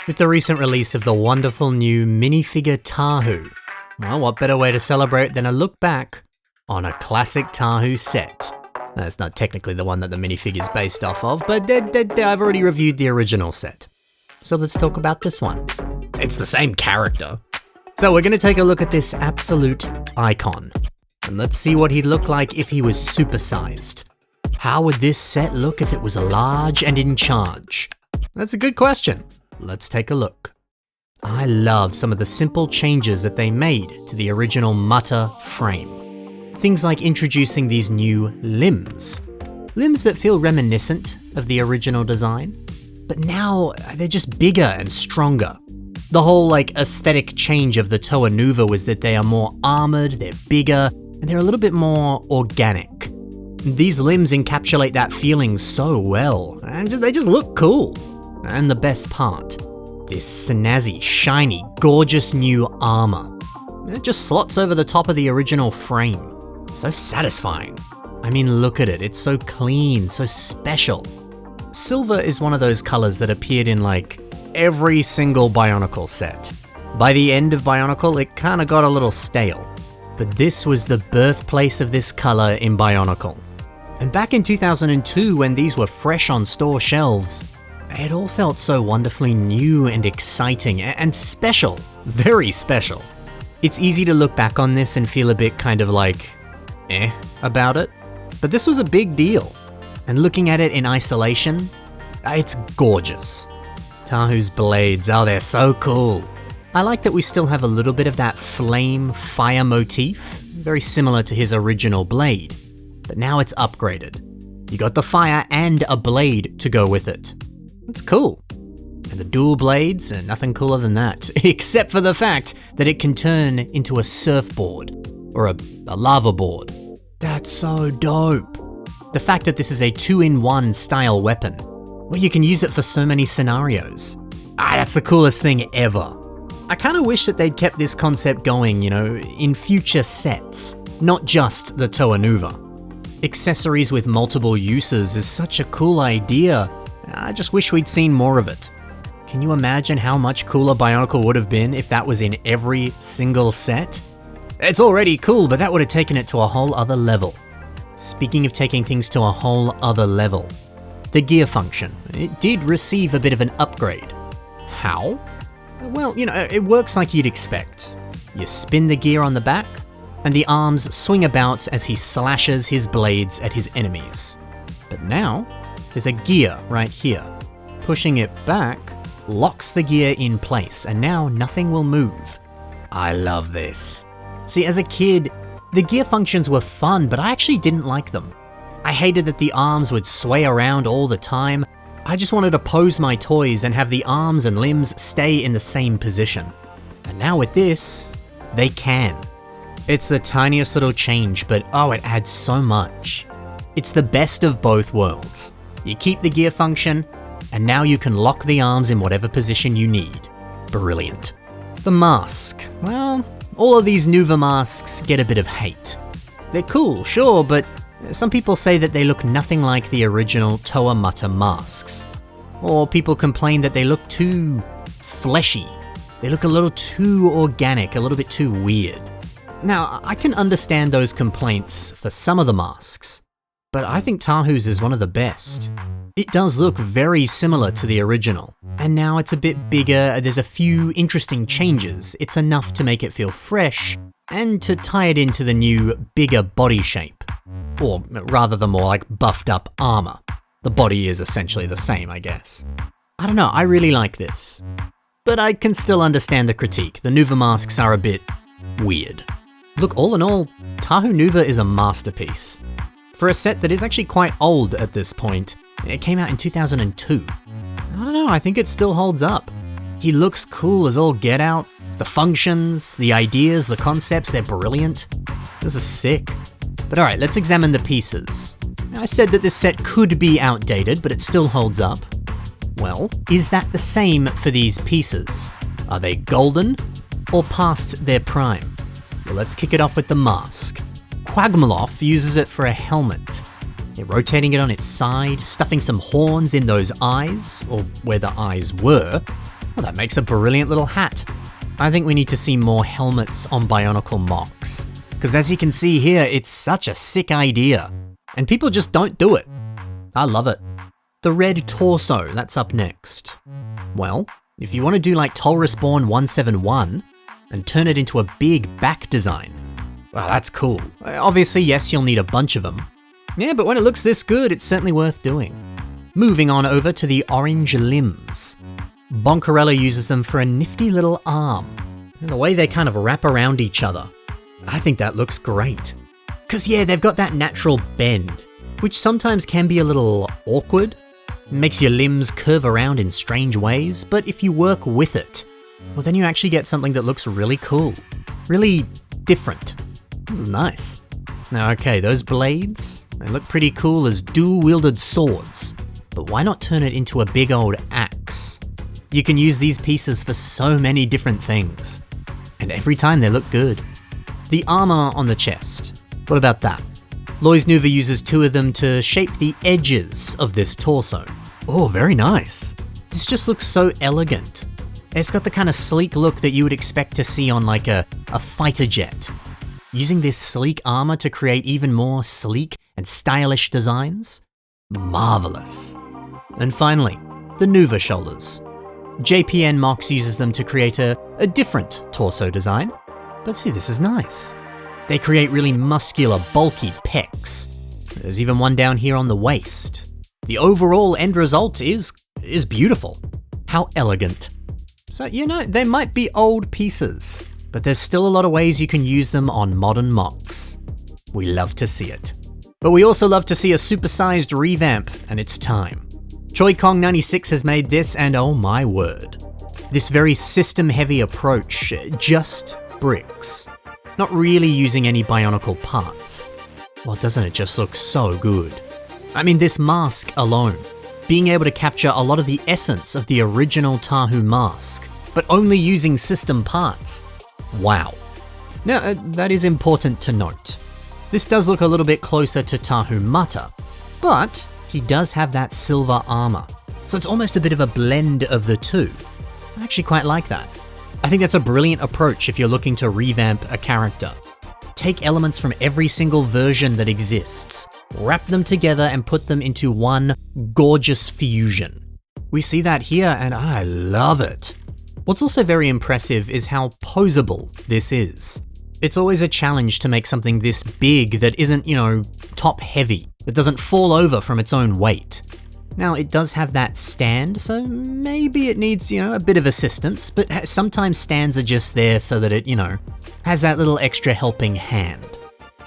With the recent release of the wonderful new minifigure Tahu, well, what better way to celebrate than a look back on a classic Tahu set? That's not technically the one that the minifigure's based off of, but I've already reviewed the original set. So let's talk about this one. It's the same character. So we're gonna take a look at this absolute icon. And let's see what he'd look like if he was supersized. How would this set look if it was large and in charge? That's a good question. Let's take a look. I love some of the simple changes that they made to the original Mutta frame. Things like introducing these new limbs. Limbs that feel reminiscent of the original design, but now they're just bigger and stronger. The whole aesthetic change of the Tahu Nuva was that they are more armored, they're bigger, and they're a little bit more organic. These limbs encapsulate that feeling so well, and they just look cool. And the best part, this snazzy, shiny, gorgeous new armor. It just slots over the top of the original frame. So satisfying. I mean, look at it, it's so clean, so special. Silver is one of those colors that appeared in every single Bionicle set. By the end of Bionicle, it kinda got a little stale. But this was the birthplace of this color in Bionicle. And back in 2002, when these were fresh on store shelves, it all felt so wonderfully new and exciting and special, very special. It's easy to look back on this and feel a bit kind of about it, but this was a big deal. And looking at it in isolation, it's gorgeous. Tahu's blades, oh, they're so cool. I like that we still have a little bit of that flame fire motif, very similar to his original blade, but now it's upgraded. You got the fire and a blade to go with it. That's cool. And the dual blades are nothing cooler than that, except for the fact that it can turn into a surfboard or a lava board. That's so dope. The fact that this is a 2-in-1 style weapon, where you can use it for so many scenarios. That's the coolest thing ever. I kind of wish that they'd kept this concept going, in future sets, not just the Tahu Nuva. Accessories with multiple uses is such a cool idea. I just wish we'd seen more of it. Can you imagine how much cooler Bionicle would have been if that was in every single set? It's already cool, but that would have taken it to a whole other level. Speaking of taking things to a whole other level, the gear function, it did receive a bit of an upgrade. How? Well, it works like you'd expect. You spin the gear on the back, and the arms swing about as he slashes his blades at his enemies. But now, there's a gear right here. Pushing it back locks the gear in place, and now nothing will move. I love this. See, as a kid, the gear functions were fun, but I actually didn't like them. I hated that the arms would sway around all the time. I just wanted to pose my toys and have the arms and limbs stay in the same position. And now with this, they can. It's the tiniest little change, but it adds so much. It's the best of both worlds. You keep the gear function, and now you can lock the arms in whatever position you need. Brilliant. The mask. Well, all of these Nuva masks get a bit of hate. They're cool, sure, but some people say that they look nothing like the original Tahu Mutta masks. Or people complain that they look too fleshy. They look a little too organic, a little bit too weird. Now, I can understand those complaints for some of the masks, but I think Tahu's is one of the best. It does look very similar to the original, and now it's a bit bigger, there's a few interesting changes. It's enough to make it feel fresh, and to tie it into the new, bigger body shape. Or rather the more buffed up armor. The body is essentially the same, I guess. I don't know, I really like this. But I can still understand the critique. The Nuva masks are a bit weird. Look, all in all, Tahu Nuva is a masterpiece. For a set that is actually quite old at this point, it came out in 2002. I don't know, I think it still holds up. He looks cool as all get out. The functions, the ideas, the concepts, they're brilliant. This is sick. But alright, let's examine the pieces. I said that this set could be outdated, but it still holds up. Well, is that the same for these pieces? Are they golden or past their prime? Well, let's kick it off with the mask. Quagmaloff uses it for a helmet. They're rotating it on its side, stuffing some horns in those eyes, or where the eyes were, Well, that makes a brilliant little hat. I think we need to see more helmets on Bionicle mocks, because as you can see here, it's such a sick idea, and people just don't do it. I love it. The red torso, that's up next. Well, if you want to do like Tolrespawn 171 and turn it into a big back design, well, that's cool. Obviously, yes, you'll need a bunch of them. Yeah, but when it looks this good, it's certainly worth doing. Moving on over to the orange limbs. Bonkarella uses them for a nifty little arm, and the way they kind of wrap around each other. I think that looks great. Cause yeah, they've got that natural bend, which sometimes can be a little awkward. It makes your limbs curve around in strange ways, but if you work with it, well then you actually get something that looks really cool. Really different. This is nice. Now okay, those blades, they look pretty cool as dual-wielded swords, but why not turn it into a big old axe? You can use these pieces for so many different things, and every time they look good. The armor on the chest, what about that? Tahu Nuva uses 2 of them to shape the edges of this torso. Oh, very nice. This just looks so elegant. It's got the kind of sleek look that you would expect to see on like a fighter jet. Using this sleek armor to create even more sleek and stylish designs? Marvelous. And finally, the Nuva shoulders. JPN Mox uses them to create a different torso design. But see, this is nice. They create really muscular, bulky pecs. There's even one down here on the waist. The overall end result is beautiful. How elegant. So, you know, they might be old pieces, but there's still a lot of ways you can use them on modern mocks. We love to see it. But we also love to see a supersized revamp, and it's time. ChoiKong96 has made this, and oh my word. This very system-heavy approach, just bricks. Not really using any Bionicle parts. Well, doesn't it just look so good? I mean, this mask alone, being able to capture a lot of the essence of the original Tahu mask, but only using system parts. Wow. Now, that is important to note. This does look a little bit closer to Tahu Mata, but he does have that silver armor, so it's almost a bit of a blend of the two. I actually quite like that. I think that's a brilliant approach if you're looking to revamp a character. Take elements from every single version that exists, wrap them together and put them into one gorgeous fusion. We see that here and I love it. What's also very impressive is how posable this is. It's always a challenge to make something this big that isn't, you know, top heavy, that doesn't fall over from its own weight. Now, it does have that stand, so maybe it needs, you know, a bit of assistance, but sometimes stands are just there so that it, you know, has that little extra helping hand.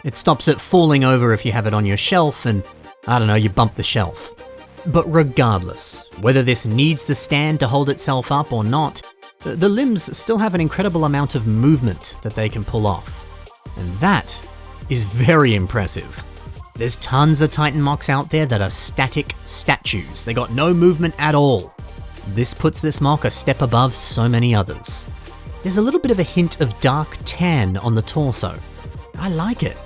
It stops it falling over if you have it on your shelf and, I don't know, you bump the shelf. But regardless, whether this needs the stand to hold itself up or not, the limbs still have an incredible amount of movement that they can pull off. And that is very impressive. There's tons of Titan mocks out there that are static statues. They got no movement at all. This puts this mock a step above so many others. There's a little bit of a hint of dark tan on the torso. I like it.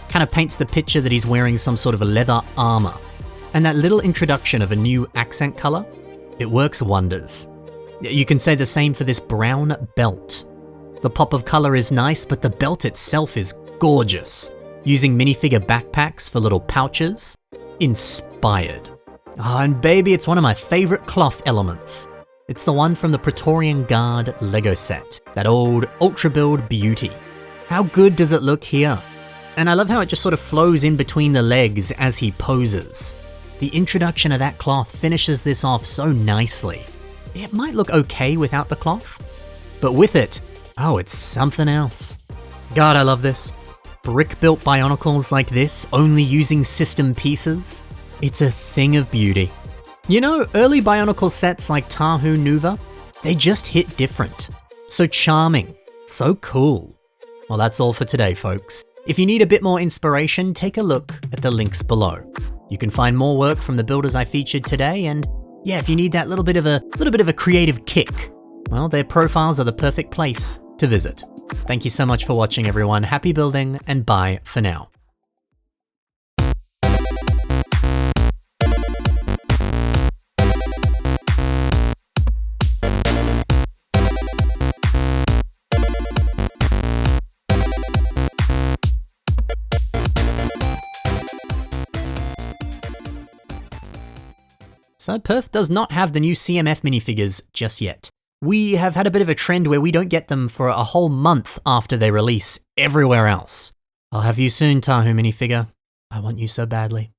Kind of paints the picture that he's wearing some sort of a leather armor. And that little introduction of a new accent color, it works wonders. You can say the same for this brown belt. The pop of color is nice, but the belt itself is gorgeous. Using minifigure backpacks for little pouches. Inspired. Oh, and baby, it's one of my favorite cloth elements. It's the one from the Praetorian Guard Lego set, that old Ultra Build beauty. How good does it look here? And I love how it just sort of flows in between the legs as he poses. The introduction of that cloth finishes this off so nicely. It might look okay without the cloth, but with it, oh, it's something else. God, I love this. Brick-built Bionicles like this, only using system pieces, it's a thing of beauty. You know, early Bionicle sets like Tahu Nuva, they just hit different. So charming, so cool. Well, that's all for today, folks. If you need a bit more inspiration, take a look at the links below. You can find more work from the builders I featured today, and yeah, if you need that little bit of a creative kick, well, their profiles are the perfect place to visit. Thank you so much for watching, everyone. Happy building, and bye for now. So Perth does not have the new CMF minifigures just yet. We have had a bit of a trend where we don't get them for a whole month after they release everywhere else. I'll have you soon, Tahu minifigure. I want you so badly.